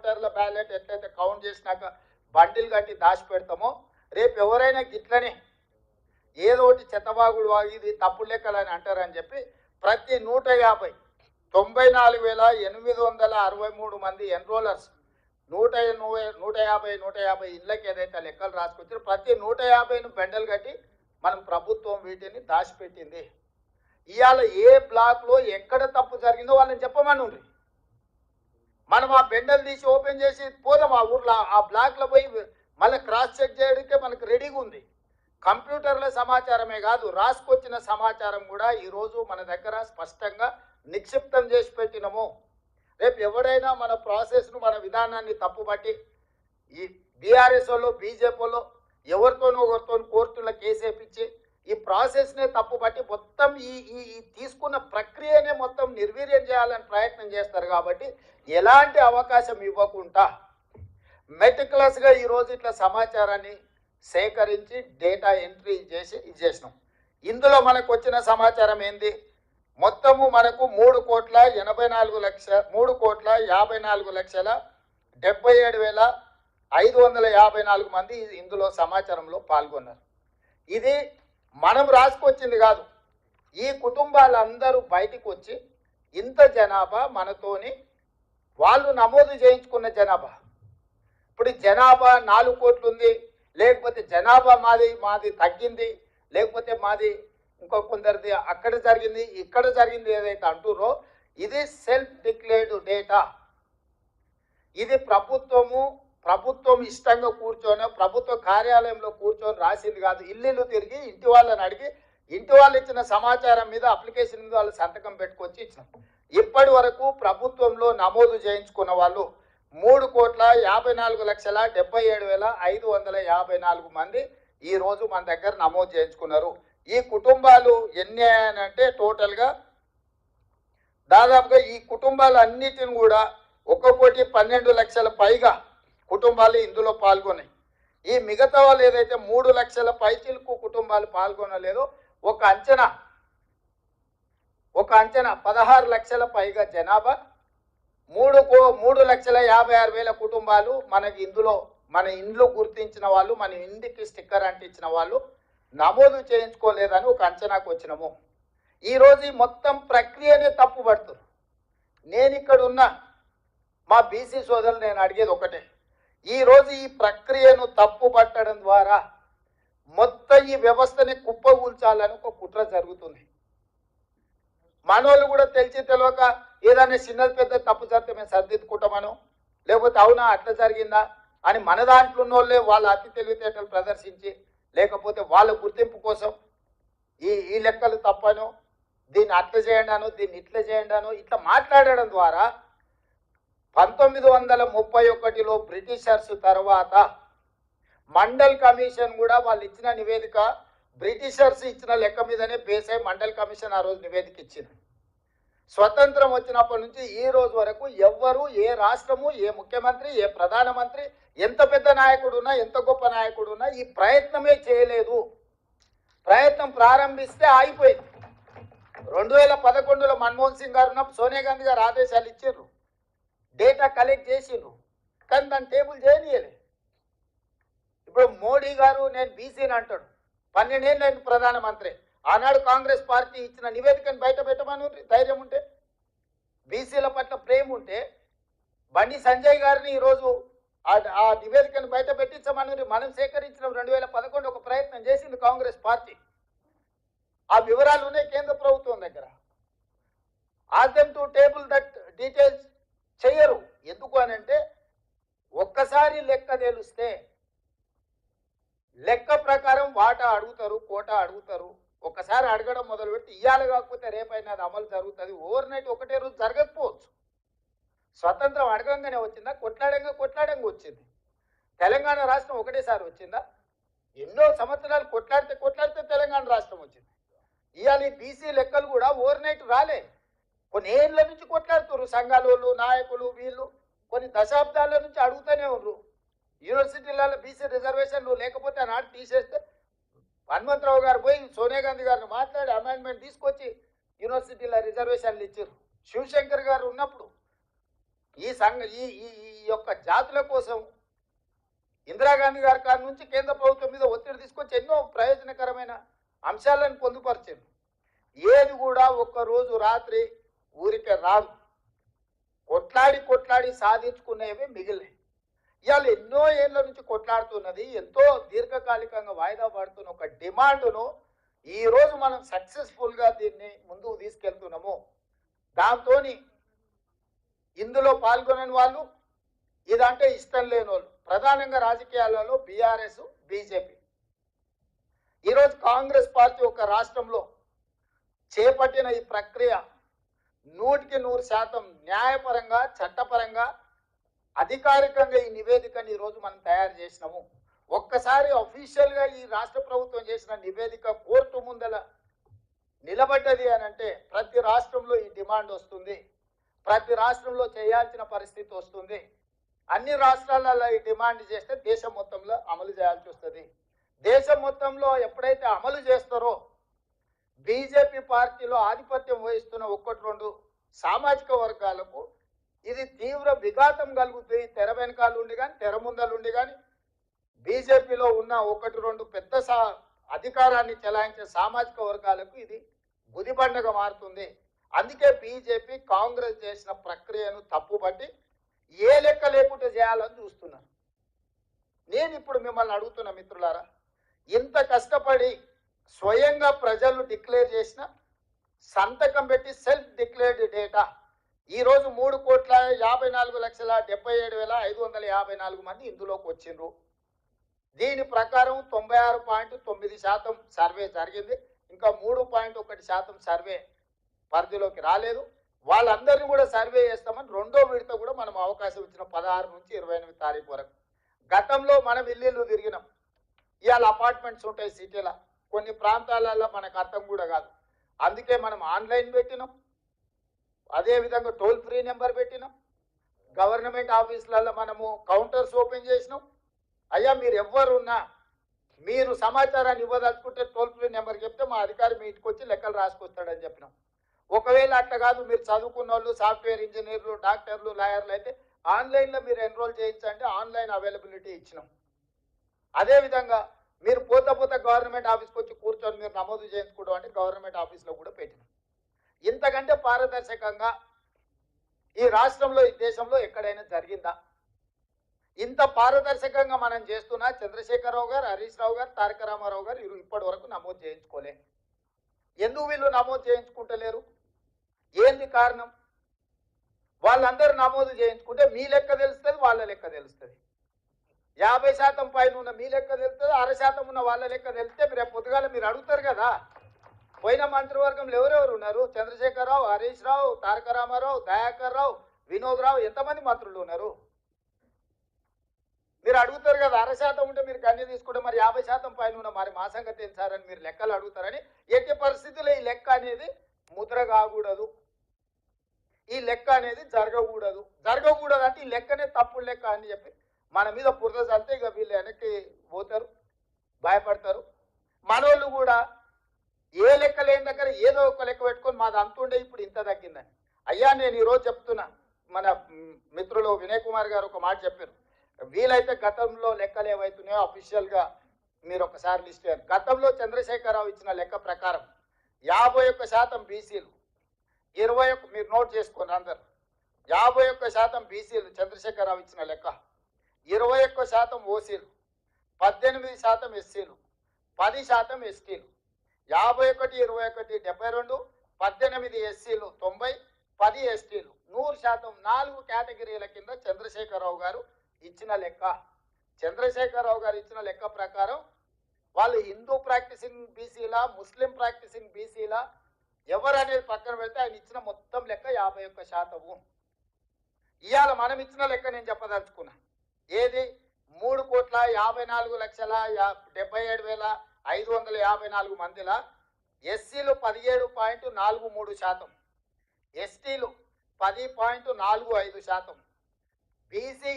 ఓటర్ల బ్యాలెట్ ఎట్లయితే కౌంట్ చేసినాక బండిలు కట్టి దాచి పెడతామో రేపు ఎవరైనా గిట్లనే ఏదో ఒకటి చెత్తబాగులు వాగి ఇది తప్పుడు లెక్కలని అంటారని చెప్పి ప్రతి 94,863 మంది ఎన్రోలర్స్ 150 ఇళ్ళకి ఏదైతే లెక్కలు రాసుకొచ్చారో ప్రతి 150ను బెండలు కట్టి మనం ప్రభుత్వం వీటిని దాచిపెట్టింది. ఇవాళ ఏ బ్లాక్లో ఎక్కడ తప్పు జరిగిందో వాళ్ళని చెప్పమని ఉంది. మనం ఆ బెండలు తీసి ఓపెన్ చేసి పోదాం ఆ ఊర్లో ఆ బ్లాక్లో పోయి మళ్ళీ క్రాస్ చెక్ చేయడానికే మనకు రెడీగా ఉంది. కంప్యూటర్ల సమాచారమే కాదు రాసుకొచ్చిన సమాచారం కూడా ఈరోజు మన దగ్గర స్పష్టంగా నిక్షిప్తం చేసి పెట్టినము. రేపు ఎవడైనా మన ప్రాసెస్ను మన విధానాన్ని తప్పుబట్టి ఈ బీఆర్ఎస్ వాళ్ళు బీజేపీ వాళ్ళు ఎవరితోనో ఒకరితో కోర్టులో కేసు వేయించి ఈ ప్రాసెస్నే తప్పుబట్టి మొత్తం ఈ తీసుకున్న ప్రక్రియనే మొత్తం నిర్వీర్యం చేయాలని ప్రయత్నం చేస్తారు. కాబట్టి ఎలాంటి అవకాశం ఇవ్వకుండా మెటిక్యులస్గా ఈరోజు ఇట్లా సమాచారాన్ని సేకరించి డేటా ఎంట్రీ చేసి చేసినాం. ఇందులో మనకు వచ్చిన సమాచారం ఏంది? మొత్తము మనకు 3,54,74,554 మంది ఇందులో సమాచారంలో పాల్గొన్నారు. ఇది మనం రాసుకొచ్చింది కాదు. ఈ కుటుంబాలందరూ బయటికి వచ్చి ఇంత జనాభా మనతోని వాళ్ళు నమోదు చేయించుకున్న జనాభా. ఇప్పుడు జనాభా 4 కోట్లు ఉంది, లేకపోతే జనాభా మాది తగ్గింది, లేకపోతే మాది ఇంకో కొందరిది అక్కడ జరిగింది ఇక్కడ జరిగింది ఏదైతే అంటుర్రో ఇది సెల్ఫ్ డిక్లేర్డ్ డేటా. ఇది ప్రభుత్వం ఇష్టంగా కూర్చొని ప్రభుత్వ కార్యాలయంలో కూర్చొని రాసింది కాదు. ఇల్లు తిరిగి ఇంటి వాళ్ళని అడిగి ఇంటి వాళ్ళు ఇచ్చిన సమాచారం మీద అప్లికేషన్ మీద వాళ్ళు సంతకం పెట్టుకొచ్చి ఇచ్చినాం. ఇప్పటి వరకు ప్రభుత్వంలో నమోదు చేయించుకున్న వాళ్ళు 3,54,77,554 మంది ఈరోజు మన దగ్గర నమోదు చేయించుకున్నారు. ఈ కుటుంబాలు ఎన్ని అంటే టోటల్గా దాదాపుగా ఈ కుటుంబాలు అన్నిటిని కూడా 1,12,00,000 పైగా కుటుంబాలు ఇందులో పాల్గొన్నాయి. ఈ మిగతా వాళ్ళు ఏదైతే 3 లక్షల పైచిలకు కుటుంబాలు పాల్గొనలేదో ఒక అంచనా 16 లక్షల పైగా జనాభా 3,56,000 కుటుంబాలు మనకి ఇందులో మన ఇండ్లు గుర్తించిన వాళ్ళు మన ఇంటికి స్టిక్కర్ అంటించిన వాళ్ళు నమోదు చేయించుకోలేదని ఒక అంచనాకు వచ్చినాము. ఈరోజు మొత్తం ప్రక్రియనే తప్పు పడుతుంది. నేను ఇక్కడ ఉన్న మా బీసీ సోదరులు నేను అడిగేది ఒకటే, ఈరోజు ఈ ప్రక్రియను తప్పు పట్టడం ద్వారా మొత్తం ఈ వ్యవస్థని కుప్పగూల్చాలని ఒక కుట్ర జరుగుతుంది. మనోళ్ళు కూడా తెలిసి తెలియక ఏదైనా చిన్నది పెద్ద తప్పు జరిగితే మేము సరిదిద్దుకుంటామను, లేకపోతే అవునా అట్లా జరిగిందా అని మన దాంట్లో ఉన్న వాళ్ళే వాళ్ళ అతి తెలివితేటలు ప్రదర్శించి, లేకపోతే వాళ్ళ గుర్తింపు కోసం ఈ లెక్కలు తప్పను, దీన్ని అట్లా చేయండాను, దీన్ని ఇట్లా చేయండాను ఇట్లా మాట్లాడడం ద్వారా 1931లో బ్రిటిషర్స్ తర్వాత మండల్ కమిషన్ కూడా వాళ్ళు ఇచ్చిన నివేదిక బ్రిటిషర్స్ ఇచ్చిన లెక్క మీదనే బేస్ అయి మండల్ కమిషన్ ఆ రోజు నివేదిక ఇచ్చింది. స్వతంత్రం వచ్చినప్పటి నుంచి ఈ రోజు వరకు ఎవ్వరు ఏ రాష్ట్రము ఏ ముఖ్యమంత్రి ఏ ప్రధానమంత్రి ఎంత పెద్ద నాయకుడు ఉన్నా ఎంత గొప్ప నాయకుడు ఉన్నా ఈ ప్రయత్నమే చేయలేదు. ప్రయత్నం ప్రారంభిస్తే ఆగిపోయింది. 2011లో మన్మోహన్ సింగ్ గారు ఉన్నప్పుడు సోనియా గాంధీ గారు ఆదేశాలు ఇచ్చారు, డేటా కలెక్ట్ చేసిండ్రు, కానీ దాన్ని టేబుల్ చేయనీయలే. ఇప్పుడు మోడీ గారు నేను బీసీని అంటాడు, 12 ఏళ్ళు నేను ప్రధానమంత్రి. ఆనాడు కాంగ్రెస్ పార్టీ ఇచ్చిన నివేదికను బయట పెట్టమని ధైర్యం ఉంటే, బీసీల పట్ల ప్రేమ ఉంటే బండి సంజయ్ గారిని ఈరోజు ఆ నివేదికను బయట పెట్టించమని మనం సేకరించిన 2011 ఒక ప్రయత్నం చేసింది కాంగ్రెస్ పార్టీ. ఆ వివరాలు ఉన్నాయి కేంద్ర ప్రభుత్వం దగ్గర. Ask them to table that details చెయ్యరు. ఎందుకు అని అంటే ఒక్కసారి లెక్క తెలిస్తే లెక్క ప్రకారం వాటా అడుగుతారు, కోటా అడుగుతారు. ఒకసారి అడగడం మొదలుపెట్టి ఇయ్యాల కాకపోతే రేపైనా అది అమలు జరుగుతుంది. ఓవర్ నైట్ ఒకటే రోజు జరగకపోవచ్చు. స్వతంత్రం అడగంగానే వచ్చిందా? కొట్లాడంగా వచ్చింది. తెలంగాణ రాష్ట్రం ఒకటేసారి వచ్చిందా? ఎన్నో సంవత్సరాలు కొట్లాడితే తెలంగాణ రాష్ట్రం వచ్చింది. ఇవాళ ఈ బీసీ లెక్కలు కూడా ఓవర్ నైట్ రాలే. కొన్ని ఏళ్ళ నుంచి కొట్లాడుతున్నారు సంఘాలు నాయకులు వీళ్ళు, కొన్ని దశాబ్దాల నుంచి అడుగుతూనే ఉన్నారు. యూనివర్సిటీలలో బీసీ రిజర్వేషన్లు లేకపోతే నాడు తీసేస్తే హనుమంతరావు గారు పోయి సోనియా గాంధీ గారిని మాట్లాడి అమెండ్మెంట్ తీసుకొచ్చి యూనివర్సిటీల రిజర్వేషన్లు ఇచ్చారు. శివశంకర్ గారు ఉన్నప్పుడు ఈ సంఘ ఈ ఈ ఈ యొక్క జాతుల కోసం ఇందిరాగాంధీ గారి కాడి నుంచి కేంద్ర ప్రభుత్వం మీద ఒత్తిడి తీసుకొచ్చి ఎన్నో ప్రయోజనకరమైన అంశాలను పొందుపరిచింది. ఏది కూడా ఒక్కరోజు రాత్రి ఊరికే రాదు. కొట్లాడి కొట్లాడి సాధించుకునేవి మిగిలినాయి. ఇవాళ ఎన్నో ఏళ్ళ నుంచి కొట్లాడుతున్నది, ఎంతో దీర్ఘకాలికంగా వాయిదా పడుతున్న ఒక డిమాండ్ను ఈరోజు మనం సక్సెస్ఫుల్గా దీన్ని ముందుకు తీసుకెళ్తున్నాము. దాంతో ఇందులో పాల్గొనని వాళ్ళు, ఇదంటే ఇష్టం లేని వాళ్ళు, ప్రధానంగా రాజకీయాలలో బీఆర్ఎస్, బీజేపీ. ఈరోజు కాంగ్రెస్ పార్టీ ఒక రాష్ట్రంలో చేపట్టిన ఈ ప్రక్రియ 100% న్యాయపరంగా, చట్టపరంగా, అధికారికంగా ఈ నివేదికని ఈరోజు మనం తయారు చేసినాము. ఒక్కసారి అఫీషియల్గా ఈ రాష్ట్ర ప్రభుత్వం చేసిన నివేదిక కోర్టు ముందల నిలబడ్డది అని అంటే ప్రతి రాష్ట్రంలో ఈ డిమాండ్ వస్తుంది, ప్రతి రాష్ట్రంలో చేయాల్సిన పరిస్థితి వస్తుంది. అన్ని రాష్ట్రాలలో ఈ డిమాండ్ చేస్తే దేశం మొత్తంలో అమలు చేయాల్సి వస్తుంది. దేశం మొత్తంలో ఎప్పుడైతే అమలు చేస్తారో బీజేపీ పార్టీలో ఆధిపత్యం వహిస్తున్న 1-2 సామాజిక వర్గాలకు ఇది తీవ్ర విఘాతం కలుగుతుంది. తెర వెనకాల ఉండి కానీ, తెర ముందలుండి కానీ బీజేపీలో ఉన్న 1-2 పెద్ద అధికారాన్ని చెలాయించే సామాజిక వర్గాలకు ఇది గుదిబండగా మారుతుంది. అందుకే బీజేపీ కాంగ్రెస్ చేసిన ప్రక్రియను తప్పుపట్టి ఏ లెక్క లేకుండా చేయాలని చూస్తున్నారు. నేను ఇప్పుడు మిమ్మల్ని అడుగుతున్న మిత్రులారా, ఇంత కష్టపడి స్వయంగా ప్రజలు డిక్లేర్ చేసిన సంతకం పెట్టి సెల్ఫ్ డిక్లేర్డ్ డేటా ఈరోజు 3,54,77,554 మంది ఇందులోకి వచ్చిండ్రు. దీని ప్రకారం 96.9% సర్వే జరిగింది. ఇంకా 3.1% సర్వే పరిధిలోకి రాలేదు. వాళ్ళందరినీ కూడా సర్వే చేస్తామని రెండో విడత కూడా మనం అవకాశం ఇచ్చిన 16 నుంచి 28 తారీఖు వరకు. గతంలో మనం ఇల్లు తిరిగినాం. ఇవాళ అపార్ట్మెంట్స్ ఉంటాయి సిటీలో, కొన్ని ప్రాంతాలలో మనకు అర్థం కూడా కాదు. అందుకే మనం ఆన్లైన్ పెట్టినాం, అదేవిధంగా టోల్ ఫ్రీ నెంబర్ పెట్టినాం, గవర్నమెంట్ ఆఫీసులలో మనము కౌంటర్స్ ఓపెన్ చేసినాం. అయ్యా మీరు ఎవరున్నా మీరు సమాచారాన్ని ఇవ్వదలుచుకుంటే టోల్ ఫ్రీ నెంబర్ చెప్తే మా అధికారి మీ ఇంటికి వచ్చి లెక్కలు రాసుకొస్తాడని చెప్పినాం. ఒకవేళ అట్లా కాదు, మీరు చదువుకున్న వాళ్ళు, సాఫ్ట్వేర్ ఇంజనీర్లు, డాక్టర్లు, లాయర్లు అయితే ఆన్లైన్లో మీరు ఎన్రోల్ చేయించండి, ఆన్లైన్ అవైలబిలిటీ ఇచ్చినాం. అదేవిధంగా మీరు పోత గవర్నమెంట్ ఆఫీస్కి వచ్చి కూర్చొని మీరు నమోదు చేయించుకోవడం అంటే గవర్నమెంట్ ఆఫీస్లో కూడా పెట్టినాం. ఇంతకంటే పారదర్శకంగా ఈ రాష్ట్రంలో, ఈ దేశంలో ఎక్కడైనా జరిగిందా? ఇంత పారదర్శకంగా మనం చేస్తున్నా చంద్రశేఖరరావు గారు, హరీష్ రావు గారు, తారక రామారావు గారు ఇప్పటి వరకు నమోదు చేయించుకోలే. ఎందుకు వీళ్ళు నమోదు చేయించుకుంటలేరు? ఏంది కారణం? వాళ్ళందరూ నమోదు చేయించుకుంటే మీ లెక్క తెలుస్తుంది, వాళ్ళ లెక్క తెలుస్తుంది. 50% పైన ఉన్న మీ లెక్క తెలుస్తుంది, 1% ఉన్న వాళ్ళ లెక్క తెలిస్తే మీరు పొద్దుగాల మీరు అడుగుతారు కదా, పోయిన మంత్రివర్గంలో ఎవరెవరు ఉన్నారు? చంద్రశేఖరరావు, హరీష్ రావు, తారక రామారావు, దయాకర్ రావు, వినోద్ రావు, ఎంతమంది మంత్రులు ఉన్నారు? మీరు అడుగుతారు కదా. 1% ఉంటే మీరు కన్నీ తీసుకుంటే మరి 50% పైన ఉన్న మరి మా సంగతి తెలుసారని మీరు లెక్కలు అడుగుతారని. ఎట్టి పరిస్థితుల్లో ఈ లెక్క అనేది ముద్ర కాకూడదు, ఈ లెక్క అనేది జరగకూడదు అంటే ఈ లెక్కనే తప్పుడు లెక్క అని చెప్పి మన మీద బురద చల్లితే ఇక వీళ్ళు వెనక్కి పోతారు, భయపడతారు. మనోళ్ళు కూడా ఏ లెక్క లేని దగ్గర ఏదో ఒక లెక్క పెట్టుకొని మాది అంతుండే ఇప్పుడు ఇంత తగ్గిందని. అయ్యా నేను ఈరోజు చెప్తున్నా, మన మిత్రులు వినయ్ కుమార్ గారు ఒక మాట చెప్పారు, వీలైతే గతంలో లెక్కలు ఏవైతున్నాయో అఫీషియల్గా మీరు ఒకసారి లిస్ట్ చేయాలి. గతంలో చంద్రశేఖరరావు ఇచ్చిన లెక్క ప్రకారం 51% బీసీలు, 21 మీరు నోట్ చేసుకోండి అందరు, 51% బీసీలు చంద్రశేఖరరావు ఇచ్చిన లెక్క, 21% ఓసీలు, 18% ఎస్సీలు, 10% ఎస్టీలు, 51, 21, 72, 18 ఎస్సీలు, 90, 10 ఎస్టీలు, 100%. 4 కేటగిరీల కింద చంద్రశేఖరరావు గారు ఇచ్చిన లెక్క. చంద్రశేఖరరావు గారు ఇచ్చిన లెక్క ప్రకారం వాళ్ళు హిందూ ప్రాక్టీసింగ్ బీసీలా, ముస్లిం ప్రాక్టీసింగ్ బీసీలా, ఎవరు అనేది పక్కన పెడితే ఆయన ఇచ్చిన మొత్తం లెక్క 51%. ఇవాళ మనం ఇచ్చిన లెక్క నేను చెప్పదలుచుకున్నా. ఏది? 3,54,77,554 మందిలా ఎస్సీలు 17.43%, ఎస్టీలు 10.45%, బీసీ